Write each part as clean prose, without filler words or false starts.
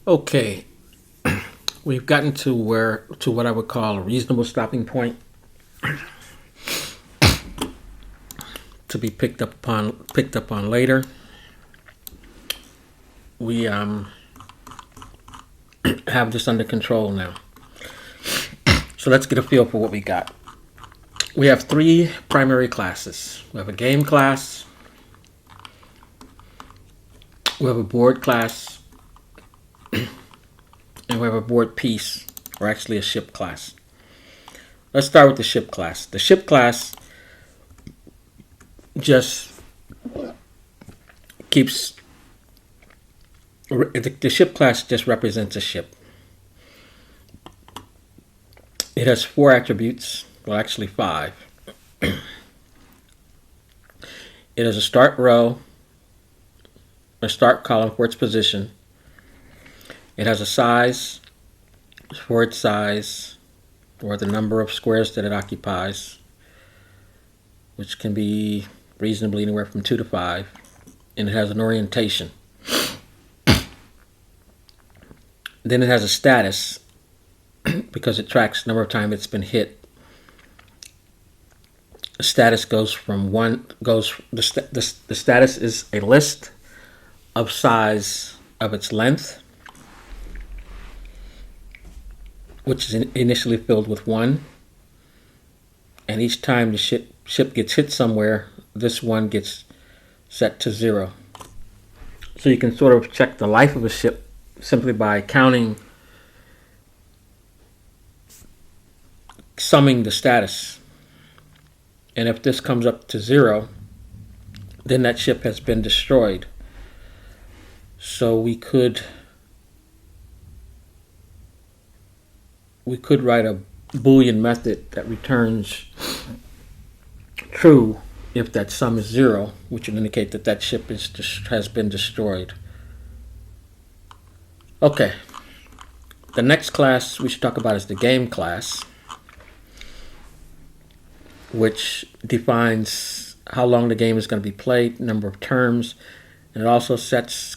Okay, we've gotten to what I would call a reasonable stopping point to be picked up on later. We have this under control now. So let's get a feel for what we got. We have three primary classes. We have a game class, we have a board class, and we have a board piece, or actually a ship class. Let's start with the ship class. The ship class just keeps the ship class just represents a ship. It has four attributes, well, actually five. It has a start row, a start column for its position. It has a size for its size, or the number of squares that it occupies, which can be reasonably anywhere from 2 to 5. And it has an orientation. Then it has a status, because it tracks the number of times it's been hit. The status goes from the status is a list of size of its length, which is initially filled with 1. And each time the ship gets hit somewhere, this 1 gets set to 0. So you can sort of check the life of a ship simply by summing the status. And if this comes up to 0, then that ship has been destroyed. So we could write a Boolean method that returns true if that sum is 0, which would indicate that that ship has been destroyed. Okay, the next class we should talk about is the game class, which defines how long the game is going to be played, number of terms, and it also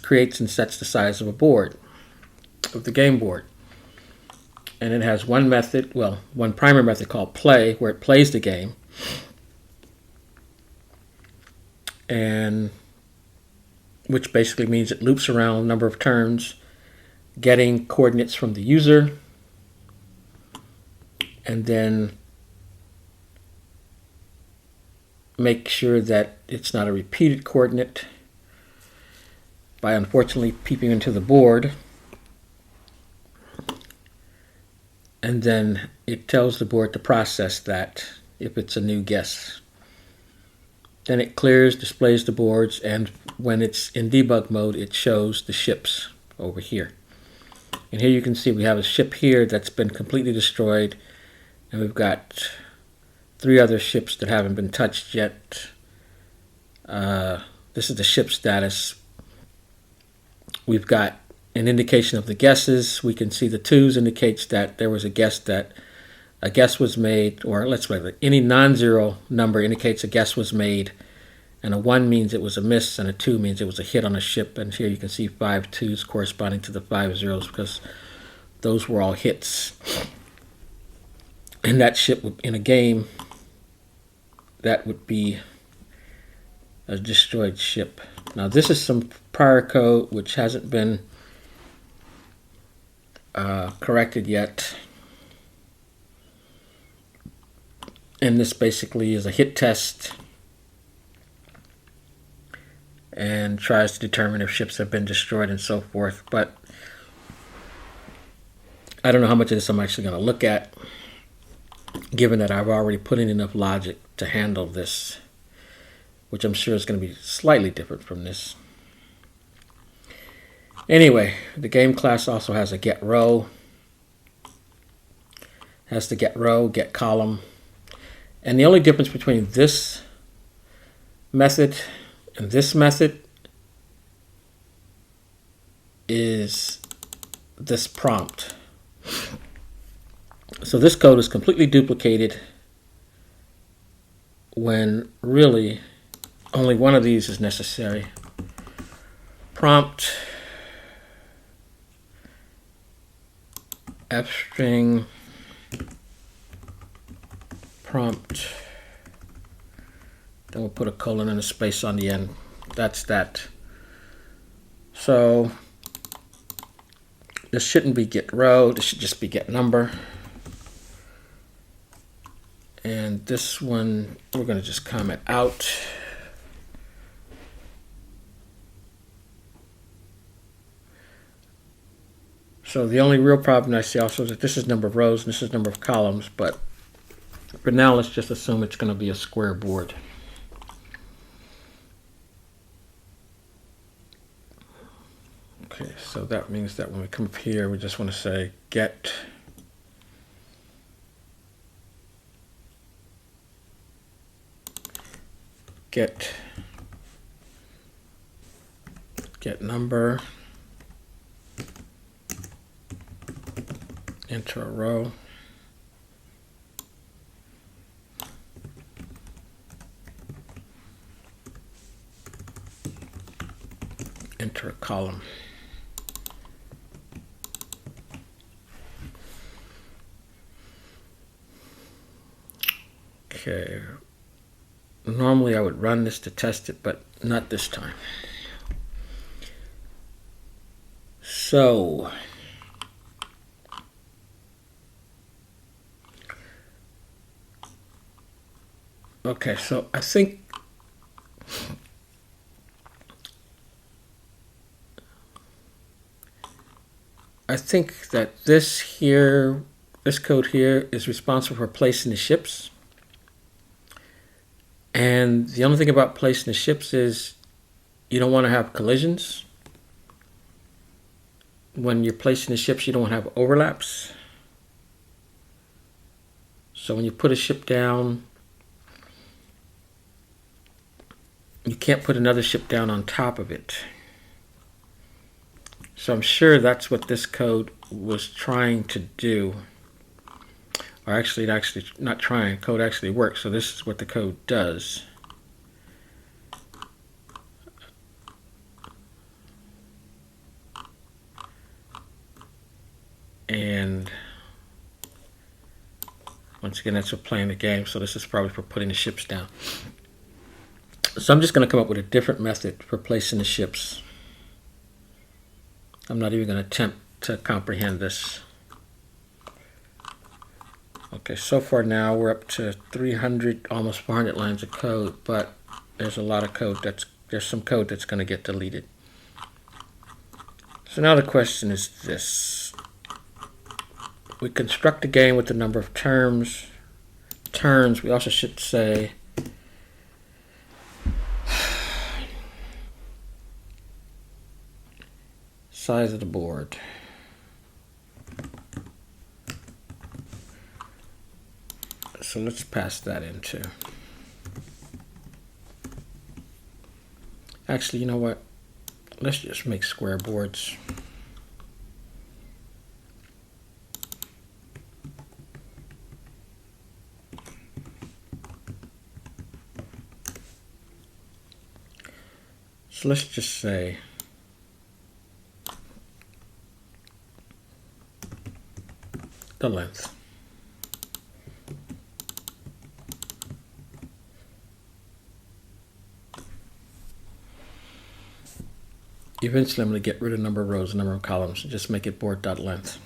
creates and sets the size of the game board. And it has one primary method called play, where it plays the game, and which basically means it loops around a number of turns, getting coordinates from the user, and then make sure that it's not a repeated coordinate by unfortunately peeping into the board. And then it tells the board to process that if it's a new guess. Then it clears, displays the boards, and when it's in debug mode, it shows the ships over here. And here you can see we have a ship here that's been completely destroyed, and we've got 3 other ships that haven't been touched yet. This is the ship status. We've got an indication of the guesses. We can see the 2s indicates that there was a guess was made, or let's say any non-zero number indicates a guess was made, and a 1 means it was a miss, and a 2 means it was a hit on a ship. And here you can see 5 2s corresponding to the 5 zeros because those were all hits. And that ship in a game, that would be a destroyed ship. Now this is some prior code which hasn't been corrected yet. And this basically is a hit test and tries to determine if ships have been destroyed and so forth. But I don't know how much of this I'm actually going to look at, given that I've already put in enough logic to handle this, which I'm sure is going to be slightly different from this. Anyway, the game class also has a get row, has the get row, get column. And the only difference between this method and this method is this prompt. So this code is completely duplicated when really only one of these is necessary. Prompt F string prompt. Then we'll put a colon and a space on the end. That's that. So this shouldn't be get row. This should just be get number. And this one, we're going to just comment out. So the only real problem I see also is that this is number of rows and this is number of columns, but for now let's just assume it's going to be a square board. Okay, so that means that when we come up here, we just want to say get number, enter a row, enter a column. Okay, normally I would run this to test it, but not this time. So okay, so I think that this code here is responsible for placing the ships. And the only thing about placing the ships is you don't want to have collisions. When you're placing the ships, you don't want to have overlaps. So when you put a ship down, you can't put another ship down on top of it. So I'm sure that's what this code was trying to do. Or actually not trying, code actually works. So this is what the code does. And once again, that's for playing the game. So this is probably for putting the ships down. So I'm just going to come up with a different method for placing the ships. I'm not even going to attempt to comprehend this. Okay, so far now we're up to 300, almost 400 lines of code, but there's a lot of code there's some code that's going to get deleted. So now the question is this. We construct a game with the number of turns. We also should say size of the board. So let's pass that in too. Actually, you know what? Let's just make square boards. So let's just say the length. Eventually I'm going to get rid of number of rows and number of columns and just make it board.length.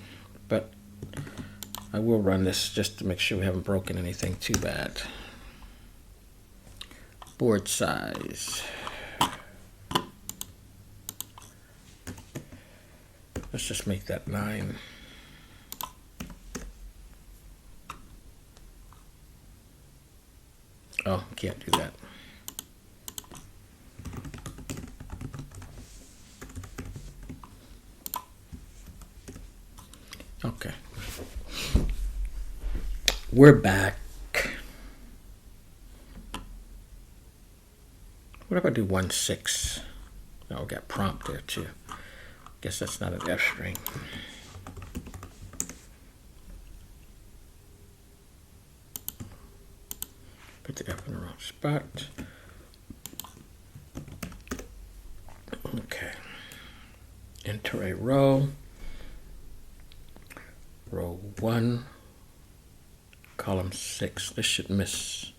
But I will run this just to make sure we haven't broken anything too bad. Board size. Let's just make that 9. Oh, can't do that. Okay. We're back. What if I do 1.6? Oh, we got prompt there too. Guess that's not an F string. Put the F in the wrong spot. Okay. Enter a row. row 1, column 6. This should miss.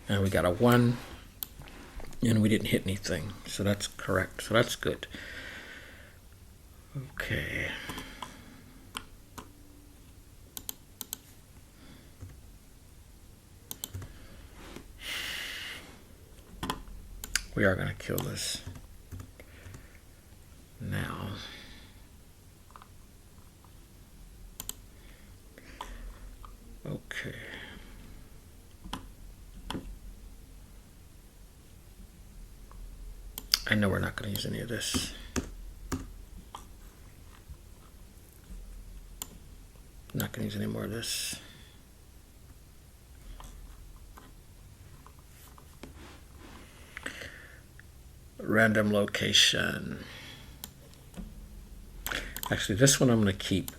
And we got a 1, and we didn't hit anything, so that's correct. So that's good. Okay. We are going to kill this now. Okay. I know we're not going to use any of this. Not going to use any more of this. Random location. Actually, this one I'm going to keep.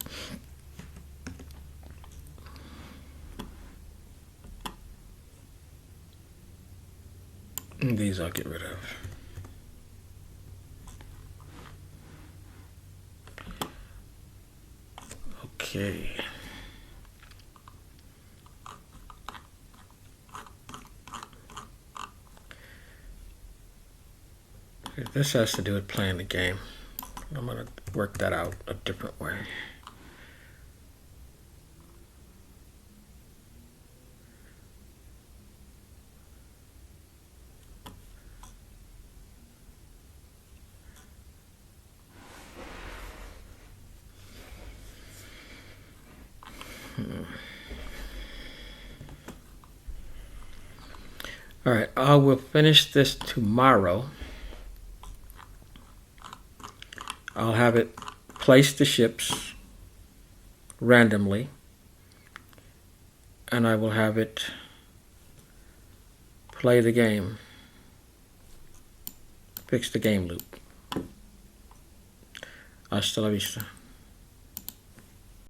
And these I'll get rid of. Okay. This has to do with playing the game. I'm going to work that out a different way. All right, I will finish this tomorrow. I'll have it place the ships randomly, and I will have it play the game, fix the game loop. Hasta la vista.